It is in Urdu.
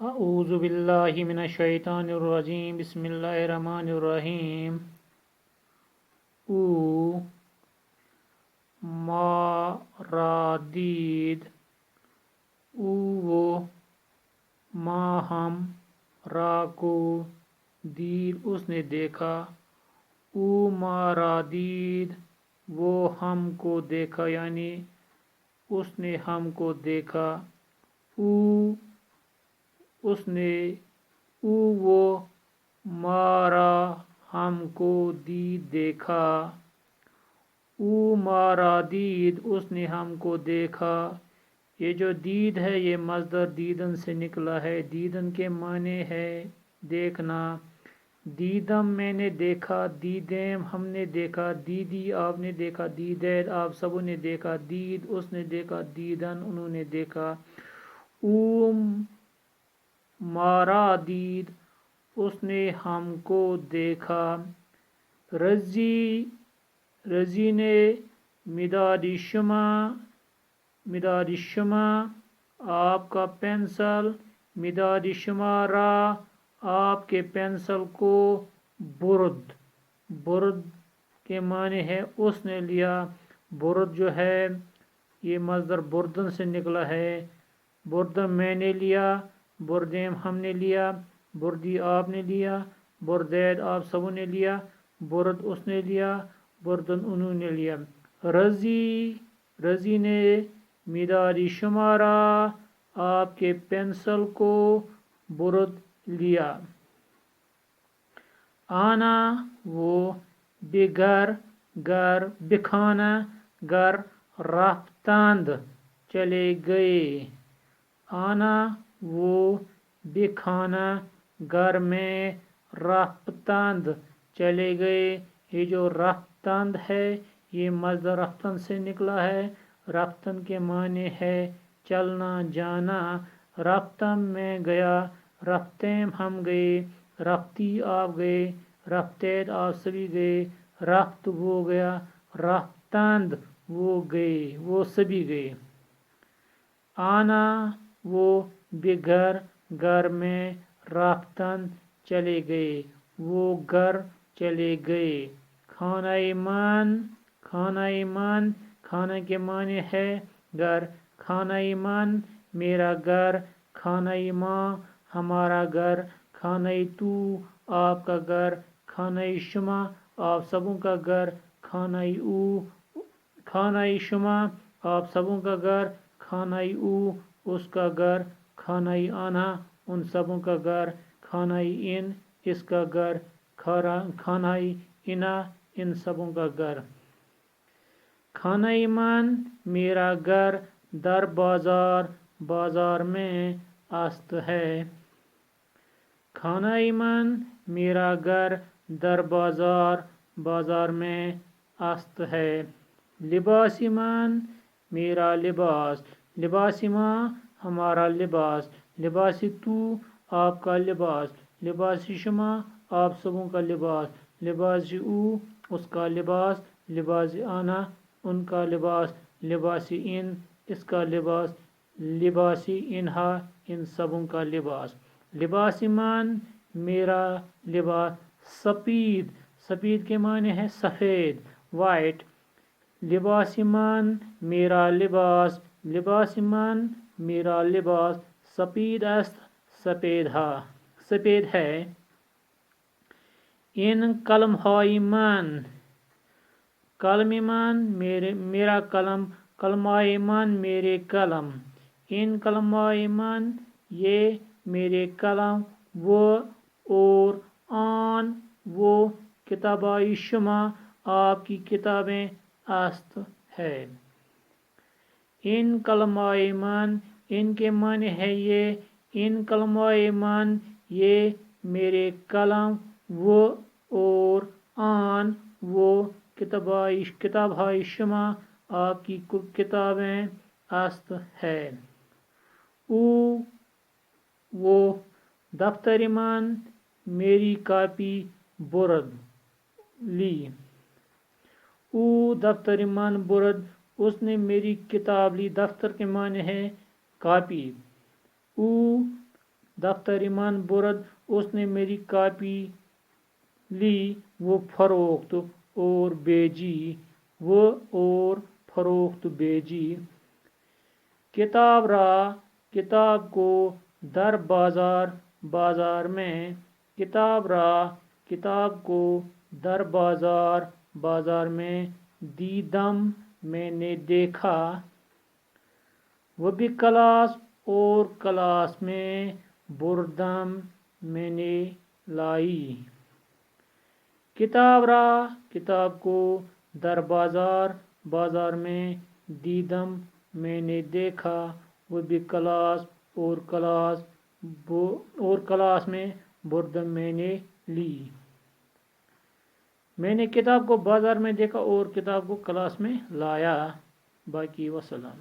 اعوذ باللہ من الشیطان الرجیم بسم اللہ الرحمن الرحیم او مارادید او وہ ما ہم را کو دید اس نے دیکھا او مارادید وہ ہم کو دیکھا یعنی اس نے ہم کو دیکھا او اس نے او وہ مارا ہم کو دید دیکھا او مارا دید اس نے ہم کو دیکھا. یہ جو دید ہے یہ مصدر دیدن سے نکلا ہے. دیدن کے معنی ہے دیکھنا. دیدم میں نے دیکھا, دیدیم ہم نے دیکھا, دیدی آپ نے دیکھا, دیدید آپ سبوں نے دیکھا, دید اس نے دیکھا, دیدن انہوں نے دیکھا. اوم مارا دید اس نے ہم کو دیکھا. رضی نے مدادی شما آپ کا پینسل, مدادی شما را آپ کے پینسل کو, برد کے معنی ہے اس نے لیا. برد جو ہے یہ مصدر بردن سے نکلا ہے. بردن میں نے لیا, بردیم ہم نے لیا, بردی آپ نے لیا, بردید آپ سبوں نے لیا, برد اس نے لیا, بردن انہوں نے لیا. رضی نے مدادی شمارا آپ کے پینسل کو برد لیا. آنا وہ بگر بکھانا گر رفتند چلے گئے. آنا وہ بکھانا گر میں رفتند چلے گئے. یہ جو رفتند ہے یہ مصدر رفتن سے نکلا ہے. رفتن کے معنی ہے چلنا جانا. رفتم میں گیا, رفتیم ہم گئے, رفتی آپ گئے, رفتید آپ سبھی گئے, رفت وہ گیا, رفتند وہ گئے وہ سبھی گئے. آنا وہ بگر گھر میں رفتند چلے گئے, وہ گھر چلے گئے. کھانا ایمان کھانا کے معنی ہے گھر. کھانا ایمان میرا گھر, کھانا ماں ہمارا گھر, کھانا تو آپ کا گھر, کھانا شما آپ سبوں کا گھر, کھانا شما آپ سبوں کا گھر, کھانا او اس کا گھر, کھانا آنا ان سبوں کا گھر, کھانا ان اس کا گھر, کھانا انا ان سبوں کا گھر. کھانا ایمان میرا گھر در بازار میں است ہے. کھانا ایمان میرا گھر در بازار میں است ہے. لباس ایمان میرا لباس, لباس ایمان ہمارا لباس, لباس تو آپ کا لباس, لباس شما آپ سبوں کا لباس, لباس او اس کا لباس, لباس آنا ان کا لباس, لباس ان اس کا لباس, لباس انہا ان سبوں کا لباس. لباس ایمان میرا لباس سفید کے معنی ہے سفید وائٹ. لباس ایمان میرا لباس, لباس ایمان میرا لباس سفید است سفید ہے. ان قلم ہائی من قلم ایمان میرا قلم, قلم ایمان میرے قلم. ان قلم ایمان یہ میرے قلم, وہ اور آن وہ کتابائی شما آپ کی کتابیں است ہے. ان قلم ایمان ان کے معنی ہے یہ, ان قلم ایمان یہ میرے قلم, وہ اور آن وہ کتابائی شما آپ کی کتابیں است ہے. او وہ دفتر ایمان میری کاپی برد لی. او دفتر ایمان برد اس نے میری کتاب لی. دفتر کے معنی ہے کاپی. او دفتر ایمان برد اس نے میری کاپی لی وہ فروخت اور بیجی کتاب را کتاب کو در بازار میں کتاب را کتاب کو در بازار میں دیدم میں نے دیکھا وہ بھی کلاس اور کلاس میں بردم میں نے لائی کتاب را کتاب کو در بازار میں دیدم میں نے دیکھا وہ بھی کلاس اور کلاس میں بردم میں نے لی میں نے کتاب کو بازار میں دیکھا اور کتاب کو کلاس میں لایا باقی وسلام